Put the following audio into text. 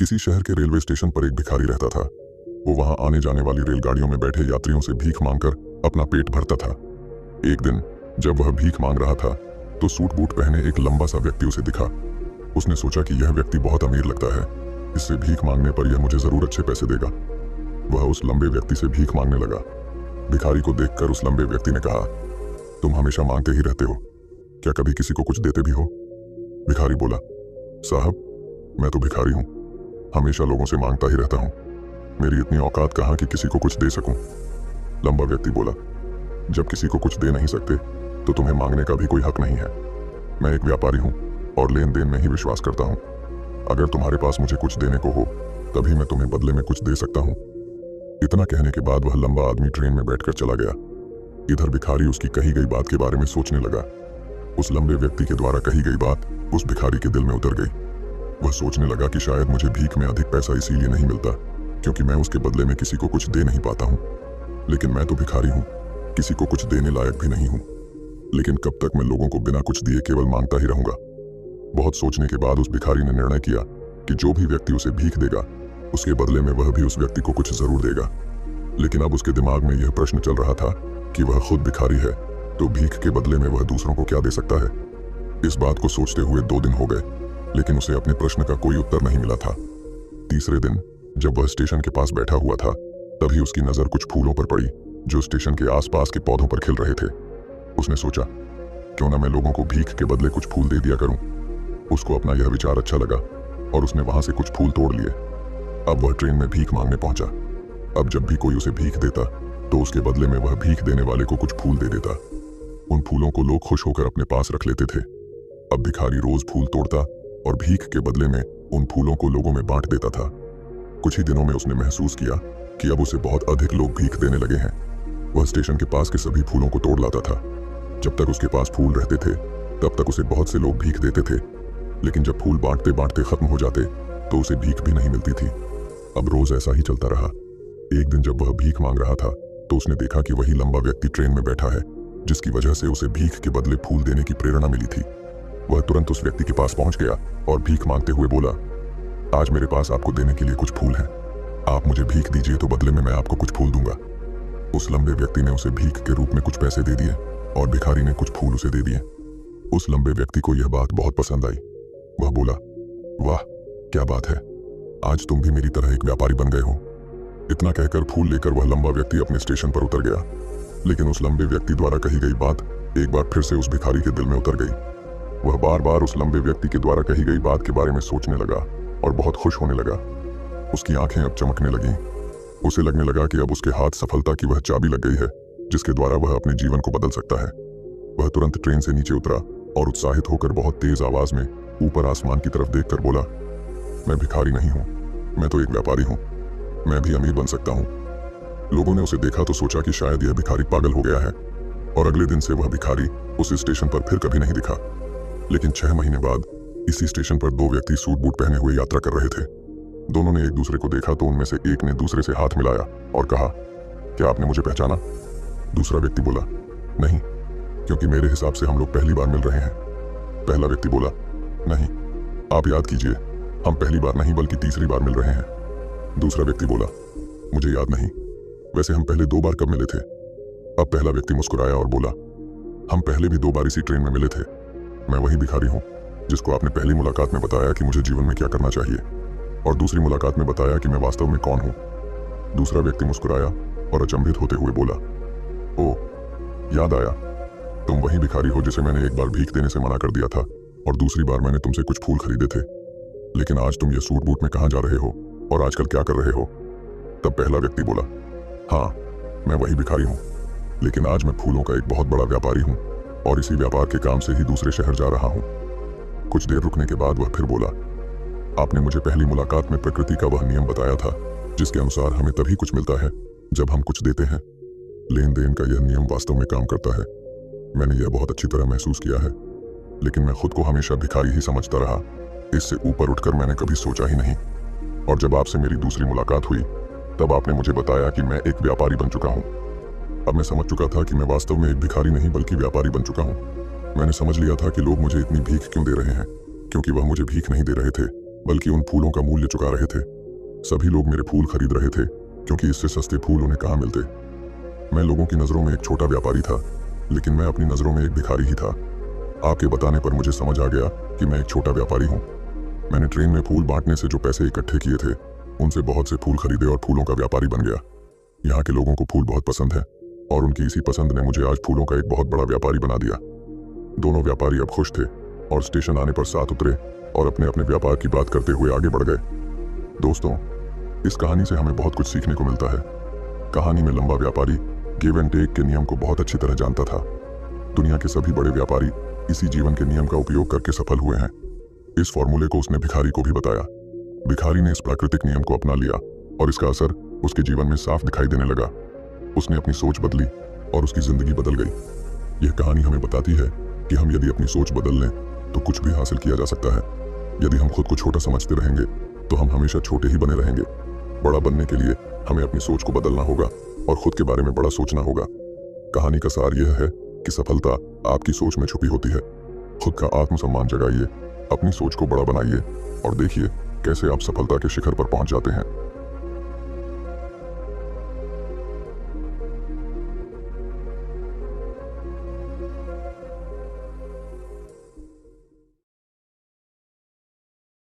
किसी शहर के रेलवे स्टेशन पर एक भिखारी रहता था। वो वहां आने जाने वाली रेलगाड़ियों में बैठे यात्रियों से भीख मांगकर अपना पेट भरता था। एक दिन जब वह भीख मांग रहा था तो सूट बूट पहने एक लंबा सा व्यक्ति उसे दिखा। उसने सोचा कि यह व्यक्ति बहुत अमीर लगता है, इससे भीख मांगने पर यह मुझे जरूर अच्छे पैसे देगा। वह उस लंबे व्यक्ति से भीख मांगने लगा। भिखारी को देखकर उस लंबे व्यक्ति ने कहा, तुम हमेशा मांगते ही रहते हो, क्या कभी किसी को कुछ देते भी हो? भिखारी बोला, साहब मैं तो भिखारी हूं, हमेशा लोगों से मांगता ही रहता हूं, मेरी इतनी औकात कहां कि किसी को कुछ दे सकूं। लंबा व्यक्ति बोला, जब किसी को कुछ दे नहीं सकते तो तुम्हें मांगने का भी कोई हक नहीं है। मैं एक व्यापारी हूं और लेन देन में ही विश्वास करता हूं। अगर तुम्हारे पास मुझे कुछ देने को हो तभी मैं तुम्हें बदले में कुछ दे सकता हूं। इतना कहने के बाद वह लंबा आदमी ट्रेन में बैठकर चला गया। इधर भिखारी उसकी कही गई बात के बारे में सोचने लगा। उस लंबे व्यक्ति के द्वारा कही गई बात उस भिखारी के दिल में उतर गई। वह सोचने लगा कि शायद मुझे भीख में अधिक पैसा इसीलिए नहीं मिलता क्योंकि मैं उसके बदले में किसी को कुछ दे नहीं पाता हूं। लेकिन मैं तो भिखारी हूं, किसी को कुछ देने लायक भी नहीं हूं। लेकिन कब तक मैं लोगों को बिना कुछ दिए केवल मांगता ही रहूंगा? बहुत सोचने के बाद उस भिखारी ने निर्णय किया कि जो भी व्यक्ति उसे भीख देगा उसके बदले में वह भी उस व्यक्ति को कुछ जरूर देगा। लेकिन अब उसके दिमाग में यह प्रश्न चल रहा था कि वह खुद भिखारी है तो भीख के बदले में वह दूसरों को क्या दे सकता है। इस बात को सोचते हुए 2 दिन हो गए, लेकिन उसे अपने प्रश्न का कोई उत्तर नहीं मिला था। तीसरे दिन जब वह स्टेशन के पास बैठा हुआ था तभी उसकी नजर कुछ फूलों पर पड़ी जो स्टेशन के आसपास के पौधों पर खिल रहे थे। उसने सोचा, क्यों ना मैं लोगों को भीख के बदले कुछ फूल दे दिया करूं। उसको अपना यह विचार अच्छा लगा और उसने वहां से कुछ फूल तोड़ लिए। अब वह ट्रेन में भीख मांगने पहुंचा। अब जब भी कोई उसे भीख देता तो उसके बदले में वह भीख देने वाले को कुछ फूल दे देता। उन फूलों को लोग खुश होकर अपने पास रख लेते थे। अब भिखारी रोज फूल तोड़ता और भीख के बदले में उन फूलों को लोगों में बांट देता था। कुछ ही दिनों में उसने महसूस किया कि अब उसे बहुत अधिक लोग भीख देने लगे हैं। वह स्टेशन के पास के सभी फूलों को तोड़ लाता था। जब तक उसके पास फूल रहते थे तब तक उसे बहुत से लोग भीख देते थे, लेकिन जब फूल बांटते बांटते खत्म हो जाते तो उसे भीख भी नहीं मिलती थी। अब रोज ऐसा ही चलता रहा। एक दिन जब वह भीख मांग रहा था तो उसने देखा कि वही लंबा व्यक्ति ट्रेन में बैठा है जिसकी वजह से उसे भीख के बदले फूल देने की प्रेरणा मिली थी। वह तुरंत उस व्यक्ति के पास पहुंच गया और भीख मांगते हुए बोला, आज मेरे पास आपको देने के लिए कुछ फूल हैं, आप मुझे भीख दीजिए तो बदले में मैं आपको कुछ फूल दूंगा। उस लंबे व्यक्ति ने उसे भीख के रूप में कुछ पैसे दे दिए और भिखारी ने कुछ फूल उसे दे दिए। उस लंबे व्यक्ति को यह बात बहुत पसंद आई। वह बोला, वाह क्या बात है, आज तुम भी मेरी तरह एक व्यापारी बन गए हो। इतना कहकर फूल लेकर वह लंबा व्यक्ति अपने स्टेशन पर उतर गया। लेकिन उस लंबे व्यक्ति द्वारा कही गई बात एक बार फिर से उस भिखारी के दिल में उतर गई। वह बार बार उस लंबे व्यक्ति के द्वारा कही गई बात के बारे में सोचने लगा और बहुत खुश होने लगा। उसकी आंखें अब चमकने लगीं। उसे लगने लगा कि अब उसके हाथ सफलता की वह चाबी लग गई है जिसके द्वारा वह अपने जीवन को बदल सकता है। वह तुरंत ट्रेन से नीचे उतरा और उत्साहित होकर बहुत तेज आवाज में ऊपर आसमान की तरफ देखकर बोला, मैं भिखारी नहीं हूं, मैं तो एक व्यापारी हूं, मैं भी अमीर बन सकता हूं। लोगों ने उसे देखा तो सोचा कि शायद यह भिखारी पागल हो गया है और अगले दिन से वह भिखारी उस स्टेशन पर फिर कभी नहीं दिखा। लेकिन 6 महीने बाद इसी स्टेशन पर 2 व्यक्ति सूट बूट पहने हुए यात्रा कर रहे थे। दोनों ने एक दूसरे को देखा तो उनमें से एक ने दूसरे से हाथ मिलाया और कहा, क्या आपने मुझे पहचाना? दूसरा व्यक्ति बोला, नहीं, क्योंकि मेरे हिसाब से हम लोग पहली बार मिल रहे हैं। पहला व्यक्ति बोला, नहीं, आप याद कीजिए, हम पहली बार नहीं बल्कि तीसरी बार मिल रहे हैं। दूसरा व्यक्ति बोला, मुझे याद नहीं, वैसे हम पहले 2 बार कब मिले थे? अब पहला व्यक्ति मुस्कुराया और बोला, हम पहले भी 2 बार इसी ट्रेन में मिले थे। मैं वही भिखारी हूं जिसको आपने पहली मुलाकात में बताया कि मुझे जीवन में क्या करना चाहिए और दूसरी मुलाकात में बताया कि मैं वास्तव में कौन हूं। दूसरा व्यक्ति मुस्कुराया और अचंभित होते हुए बोला, ओ, याद आया, तुम वही भिखारी हो जिसे मैंने एक बार भीख देने से मना कर दिया था और दूसरी बार मैंने तुमसे कुछ फूल खरीदे थे। लेकिन आज तुम ये सूट बूट में कहां जा रहे हो और आजकल क्या कर रहे हो? तब पहला व्यक्ति बोला, हाँ, मैं वही भिखारी हूं, लेकिन आज मैं फूलों का एक बहुत बड़ा व्यापारी हूं और इसी व्यापार के काम से ही दूसरे शहर जा रहा हूं। कुछ देर रुकने के बाद वह फिर बोला, आपने मुझे पहली मुलाकात में प्रकृति का वह नियम बताया था जिसके अनुसार हमें तभी कुछ मिलता है जब हम कुछ देते हैं। लेन देन का यह नियम वास्तव में काम करता है। मैंने यह बहुत अच्छी तरह महसूस किया है, लेकिन मैं खुद को हमेशा भिखारी ही समझता रहा। इससे ऊपर उठकर मैंने कभी सोचा ही नहीं। और जब आपसे मेरी दूसरी मुलाकात हुई तब आपने मुझे बताया कि मैं एक व्यापारी बन चुका हूँ। अब मैं समझ चुका था कि मैं वास्तव में एक भिखारी नहीं बल्कि व्यापारी बन चुका हूँ। मैंने समझ लिया था कि लोग मुझे इतनी भीख क्यों दे रहे हैं, क्योंकि वह मुझे भीख नहीं दे रहे थे, बल्कि उन फूलों का मूल्य चुका रहे थे। सभी लोग मेरे फूल खरीद रहे थे क्योंकि इससे सस्ते फूल उन्हें कहाँ मिलते। मैं लोगों की नज़रों में एक छोटा व्यापारी था, लेकिन मैं अपनी नज़रों में एक भिखारी ही था। आपके बताने पर मुझे समझ आ गया कि मैं एक छोटा व्यापारी हूँ। मैंने ट्रेन में फूल बांटने से जो पैसे इकट्ठे किए थे, उनसे बहुत से फूल खरीदे और फूलों का व्यापारी बन गया। यहाँ के लोगों को फूल बहुत पसंद है और उनकी इसी पसंद ने मुझे आज फूलों का एक बहुत बड़ा व्यापारी बना दिया। दोनों व्यापारी अब खुश थे और स्टेशन आने पर साथ उतरे और अपने अपने व्यापार की बात करते हुए आगे बढ़ गए। दोस्तों, इस कहानी से हमें बहुत कुछ सीखने को मिलता है। कहानी में लंबा व्यापारी गिव एंड टेक के नियम को बहुत अच्छी तरह जानता था। दुनिया के सभी बड़े व्यापारी इसी जीवन के नियम का उपयोग करके सफल हुए हैं। इस फॉर्मूले को उसने भिखारी को भी बताया। भिखारी ने इस प्राकृतिक नियम को अपना लिया और इसका असर उसके जीवन में साफ दिखाई देने लगा। उसने अपनी सोच बदली और उसकी जिंदगी बदल गई। यह कहानी हमें बताती है कि हम यदि अपनी सोच बदल लें तो कुछ भी हासिल किया जा सकता है। यदि हम खुद को छोटा समझते रहेंगे तो हम हमेशा छोटे ही बने रहेंगे। बड़ा बनने के लिए हमें अपनी सोच को बदलना होगा और खुद के बारे में बड़ा सोचना होगा। कहानी का सार यह है कि सफलता आपकी सोच में छुपी होती है। खुद का आत्मसम्मान जगाइए, अपनी सोच को बड़ा बनाइए और देखिए कैसे आप सफलता के शिखर पर पहुंच जाते हैं।